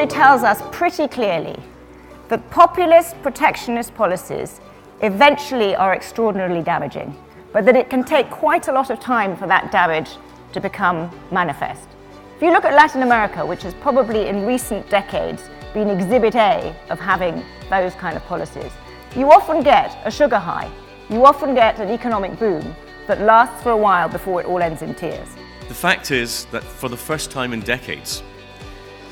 history tells us pretty clearly that populist protectionist policies eventually are extraordinarily damaging, but that it can take quite a lot of time for that damage to become manifest. If you look at Latin America, which has probably in recent decades been exhibit A of having those kind of policies, you often get a sugar high. You often get an economic boom that lasts for a while before it all ends in tears. The fact is that for the first time in decades,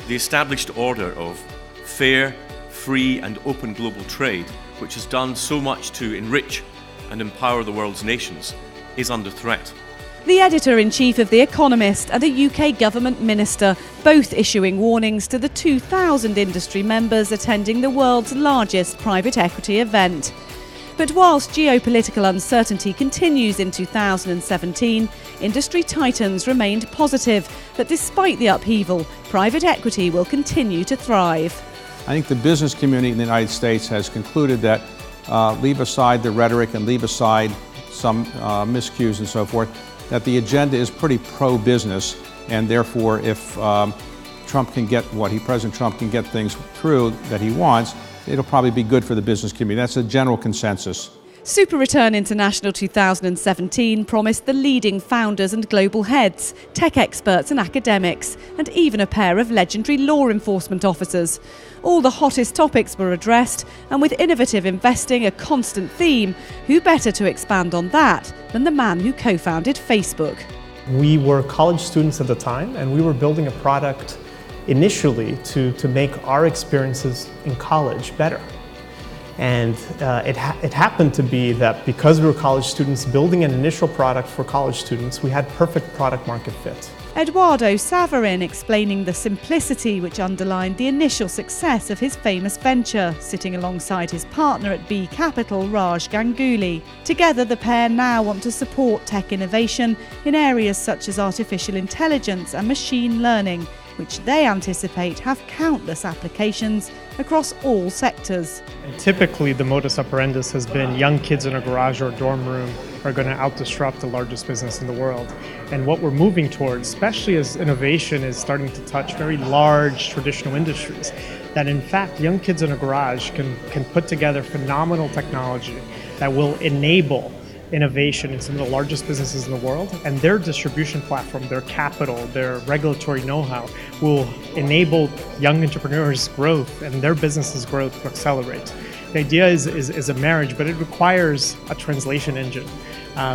the established order of fair, free and open global trade, which has done so much to enrich and empower the world's nations, is under threat. The editor-in-chief of The Economist and a UK government minister, both issuing warnings to the 2,000 industry members attending the world's largest private equity event. But whilst geopolitical uncertainty continues in 2017, industry titans remained positive that despite the upheaval, private equity will continue to thrive. I think the business community in the United States has concluded that leave aside the rhetoric and leave aside some miscues and so forth, that the agenda is pretty pro-business, and therefore if President Trump can get things through that he wants, it'll probably be good for the business community. That's a general consensus. SuperReturn International 2017 promised the leading founders and global heads, tech experts and academics, and even a pair of legendary law enforcement officers. All the hottest topics were addressed, and with innovative investing a constant theme, who better to expand on that than the man who co-founded Facebook? We were college students at the time, and we were building a product initially to make our experiences in college better. And it happened to be that because we were college students building an initial product for college students, we had perfect product market fit. Eduardo Saverin explaining the simplicity which underlined the initial success of his famous venture, sitting alongside his partner at B Capital, Raj Ganguly. Together, the pair now want to support tech innovation in areas such as artificial intelligence and machine learning, which they anticipate have countless applications across all sectors. Typically, the modus operandi has been young kids in a garage or a dorm room are going to out-disrupt the largest business in the world. And what we're moving towards, especially as innovation is starting to touch very large traditional industries, that in fact young kids in a garage can put together phenomenal technology that will enable innovation in some of the largest businesses in the world, and their distribution platform, their capital, their regulatory know-how will enable young entrepreneurs' growth and their businesses' growth to accelerate. The idea is a marriage, but it requires a translation engine.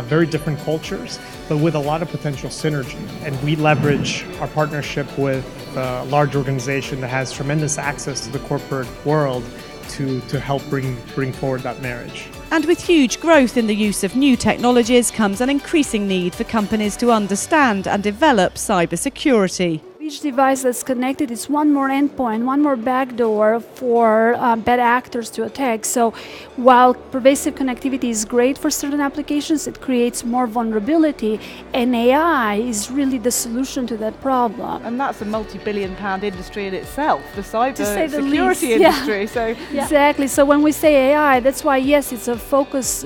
Very different cultures, but with a lot of potential synergy. And we leverage our partnership with a large organization that has tremendous access to the corporate world to help bring forward that marriage. And with huge growth in the use of new technologies comes an increasing need for companies to understand and develop cybersecurity. Each device that's connected is one more endpoint, one more backdoor for bad actors to attack. So while pervasive connectivity is great for certain applications, it creates more vulnerability, and AI is really the solution to that problem. And that's a multi-billion-pound industry in itself, the cybersecurity industry. Yeah. So Exactly. So when we say AI, that's why, yes, it's a focus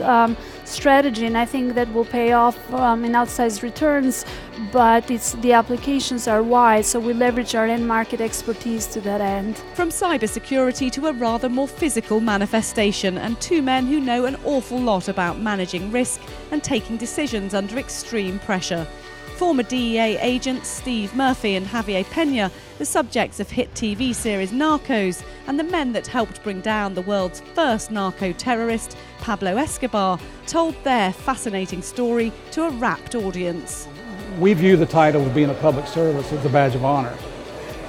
strategy, and I think that will pay off in outsized returns, but the applications are wide, so we leverage our end market expertise to that end. From cybersecurity to a rather more physical manifestation, and two men who know an awful lot about managing risk and taking decisions under extreme pressure. Former DEA agents Steve Murphy and Javier Peña, the subjects of hit TV series Narcos, and the men that helped bring down the world's first narco-terrorist, Pablo Escobar, told their fascinating story to a rapt audience. We view the title of being a public service as a badge of honor.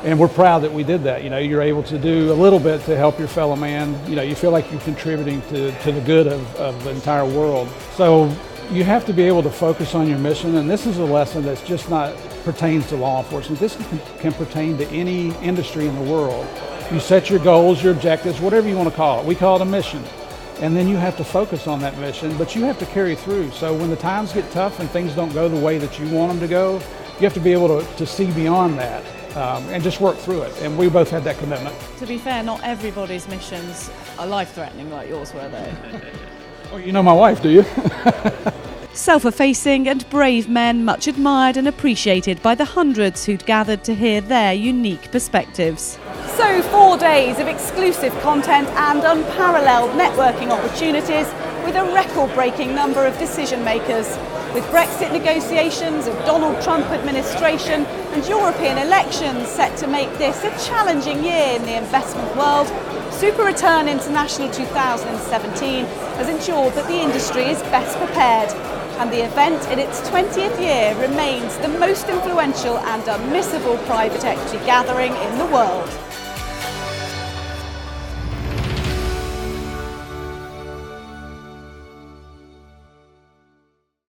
And we're proud that we did that. You know, you're able to do a little bit to help your fellow man. You know, you feel like you're contributing to the good of the entire world. So you have to be able to focus on your mission, and this is a lesson that's just not pertains to law enforcement. This can pertain to any industry in the world. You set your goals, your objectives, whatever you want to call it. We call it a mission. And then you have to focus on that mission, but you have to carry through. So when the times get tough and things don't go the way that you want them to go, you have to be able to see beyond that and just work through it. And we both had that commitment. to be fair, not everybody's missions are life-threatening like yours were, though. Well, you know my wife, do you? Self-effacing and brave men, much admired and appreciated by the hundreds who'd gathered to hear their unique perspectives. So 4 days of exclusive content and unparalleled networking opportunities with a record-breaking number of decision makers. With Brexit negotiations, a Donald Trump administration and European elections set to make this a challenging year in the investment world, SuperReturn International 2017 has ensured that the industry is best prepared. And the event in its 20th year remains the most influential and unmissable private equity gathering in the world.